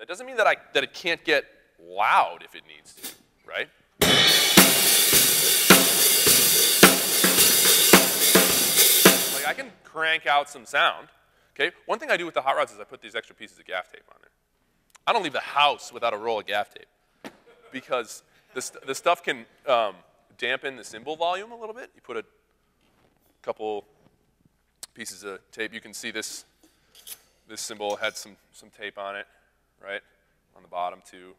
That doesn't mean that it can't get loud if it needs to, right? Like I can crank out some sound, okay? One thing I do with the hot rods is I put these extra pieces of gaff tape on there. I don't leave the house without a roll of gaff tape because the stuff can dampen the cymbal volume a little bit. You put a couple pieces of tape. You can see this cymbal had some tape on it, right? On the bottom too.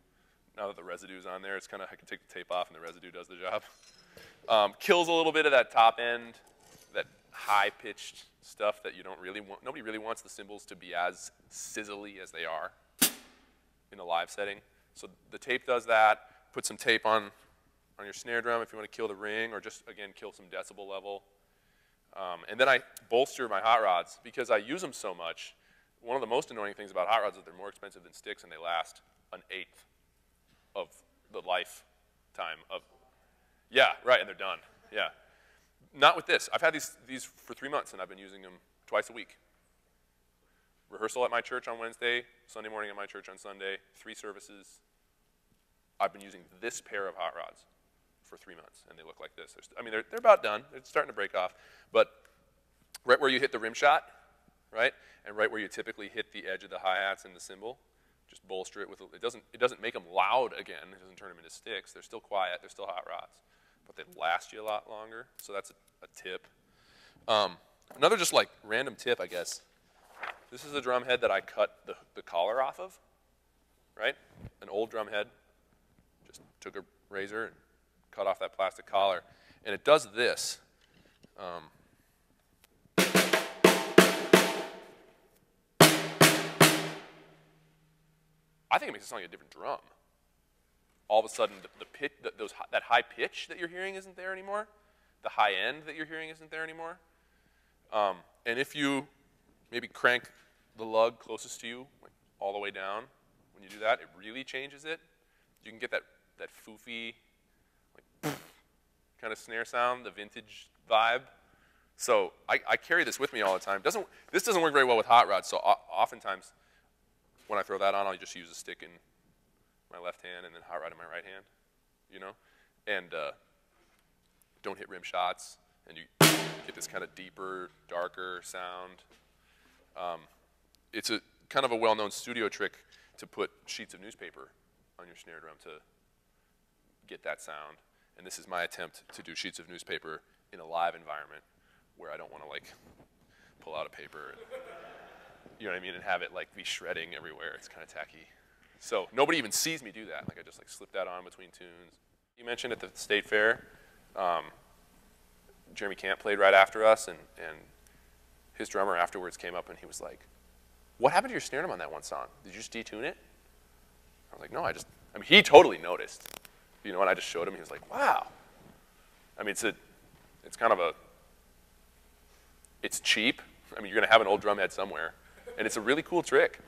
Now that the residue's on there, it's kind of, I can take the tape off and the residue does the job. Kills a little bit of that top end, that high-pitched stuff that you don't really want. Nobody really wants the cymbals to be as sizzly as they are in a live setting. So the tape does that. Put some tape on your snare drum if you want to kill the ring or just, again, kill some decibel level. And then I bolster my hot rods because I use them so much. One of the most annoying things about hot rods is they're more expensive than sticks and they last an eighth of the lifetime of, yeah, right, and they're done, yeah. Not with this. I've had these for 3 months and I've been using them twice a week. Rehearsal at my church on Wednesday, Sunday morning at my church on Sunday, 3 services. I've been using this pair of hot rods for 3 months, and they look like this. I mean, they're about done. They're starting to break off. But right where you hit the rim shot, right, and right where you typically hit the edge of the hi-hats and the cymbal, just bolster it with, it doesn't make them loud again. It doesn't turn them into sticks. They're still quiet. They're still hot rods. But they last you a lot longer, so that's a tip. Another just like random tip, I guess. This is a drum head that I cut the collar off of, right? An old drum head. Just took a razor and cut off that plastic collar. And it does this. I think it makes it sound like a different drum. All of a sudden, that high pitch that you're hearing isn't there anymore. The high end that you're hearing isn't there anymore. And if you maybe crank the lug closest to you, like all the way down, when you do that, it really changes it. You can get that foofy, like kind of snare sound, the vintage vibe. So I carry this with me all the time. This doesn't work very well with hot rods, so oftentimes when I throw that on, I'll just use a stick in my left hand and then hot rod in my right hand, you know? And don't hit rim shots, and you get this kind of deeper, darker sound. It's a kind of a well-known studio trick to put sheets of newspaper on your snare drum to get that sound. And this is my attempt to do sheets of newspaper in a live environment where I don't want to like pull out a paper and, you know what I mean, and have it like be shredding everywhere. It's kind of tacky. So nobody even sees me do that. Like I just like slip that on between tunes. You mentioned at the state fair, Jeremy Camp played right after us, and his drummer afterwards came up and he was like, "What happened to your snare drum on that one song? Did you just detune it?" I was like, "No, I mean, he totally noticed. You know, and I just showed him. He was like, "Wow." I mean, it's kind of it's cheap. I mean, you're going to have an old drum head somewhere. And it's a really cool trick.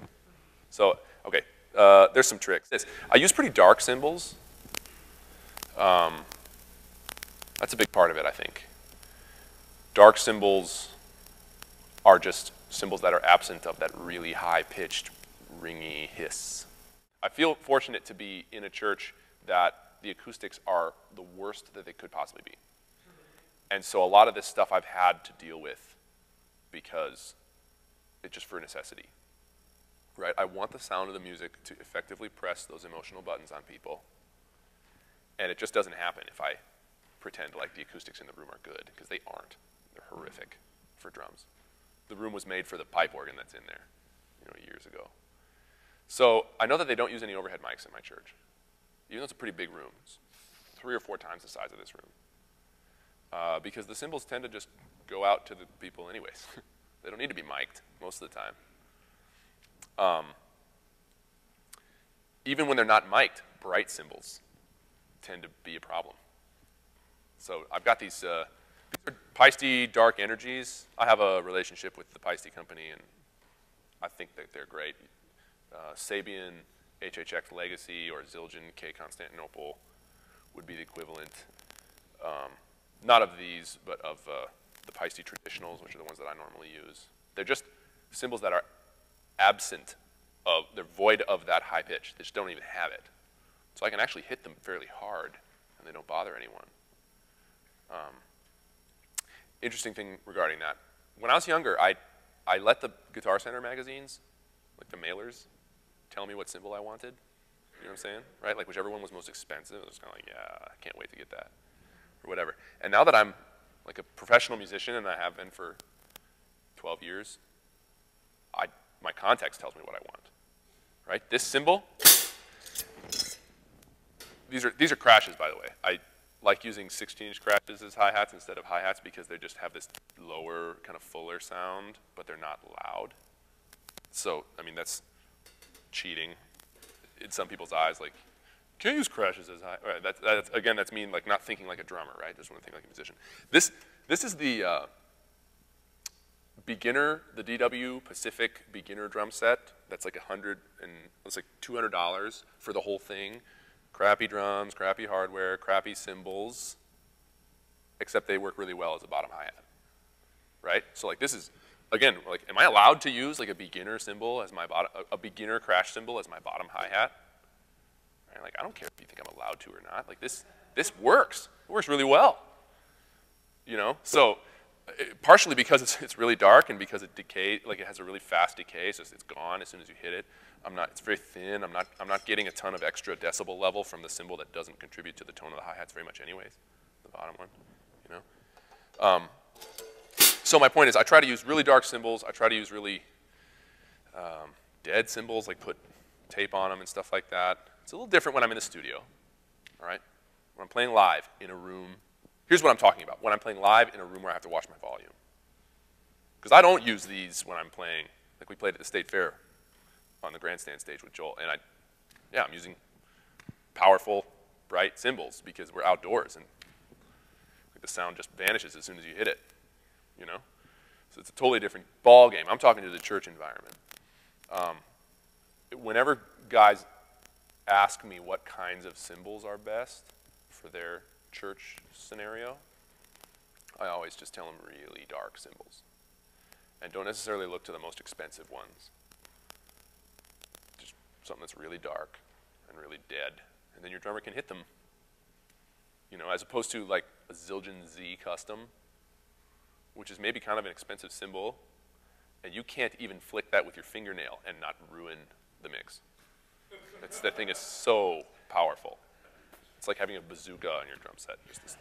So, okay, there's some tricks. I use pretty dark cymbals. That's a big part of it, I think. Dark cymbals are just cymbals that are absent of that really high-pitched, ringy hiss. I feel fortunate to be in a church that the acoustics are the worst that they could possibly be. And so a lot of this stuff I've had to deal with because it's just for necessity, right? I want the sound of the music to effectively press those emotional buttons on people. And it just doesn't happen if I pretend like the acoustics in the room are good, because they aren't. They're horrific for drums. The room was made for the pipe organ that's in there, you know, years ago. So I know that they don't use any overhead mics in my church, even though it's a pretty big room. It's 3 or 4 times the size of this room. Because the cymbals tend to just go out to the people anyways. They don't need to be mic'd most of the time. Even when they're not mic'd, bright cymbals tend to be a problem. So I've got these are Peisty Dark Energies. I have a relationship with the Peisty company, and I think that they're great. Sabian HHX Legacy or Zildjian K Constantinople would be the equivalent. Not of these, but of the Peisty Traditionals, which are the ones that I normally use. They're just cymbals that are absent they're void of that high pitch. They just don't even have it. So I can actually hit them fairly hard, and they don't bother anyone. Interesting thing regarding that. When I was younger, I let the Guitar Center magazines, like the mailers, tell me what cymbal I wanted. You know what I'm saying? Right? Like whichever one was most expensive, I was kind of like, yeah, I can't wait to get that, or whatever. And now that I'm like a professional musician, and I have been for 12 years, my context tells me what I want. Right? This cymbal, these are crashes, by the way. I like using 16-inch crashes as hi-hats instead of hi-hats because they just have this lower, kind of fuller sound, but they're not loud. So, I mean, that's cheating in some people's eyes. Like, can't use crashes as hi. Right, again, that's me like not thinking like a drummer, right? Just want to think like a musician. This is the beginner, the DW Pacific beginner drum set. That's like it's like $200 for the whole thing. Crappy drums, crappy hardware, crappy cymbals, except they work really well as a bottom hi-hat, right? So like this is, again, like, am I allowed to use like a beginner cymbal as my bottom, a beginner crash cymbal as my bottom hi-hat? Right? Like I don't care if you think I'm allowed to or not. Like this works. It works really well. You know, so partially because it's really dark and because it decays, like it has a really fast decay, so it's gone as soon as you hit it. It's very thin. I'm not getting a ton of extra decibel level from the cymbal that doesn't contribute to the tone of the hi-hats very much anyways, the bottom one, you know. So my point is I try to use really dark cymbals. I try to use really dead cymbals, like put tape on them and stuff like that. It's a little different when I'm in the studio, all right? When I'm playing live in a room, here's what I'm talking about. When I'm playing live in a room where I have to watch my volume. Because I don't use these when I'm playing, like we played at the State Fair on the grandstand stage with Joel. And I'm using powerful, bright cymbals because we're outdoors and the sound just vanishes as soon as you hit it, you know? So it's a totally different ball game. I'm talking to the church environment. Whenever guys ask me what kinds of cymbals are best for their church scenario, I always just tell them really dark cymbals. And don't necessarily look to the most expensive ones. Just something that's really dark and really dead. And then your drummer can hit them. You know, as opposed to like a Zildjian Z custom, which is maybe kind of an expensive cymbal, and you can't even flick that with your fingernail and not ruin the mix. That thing is so powerful. It's like having a bazooka on your drum set. Just this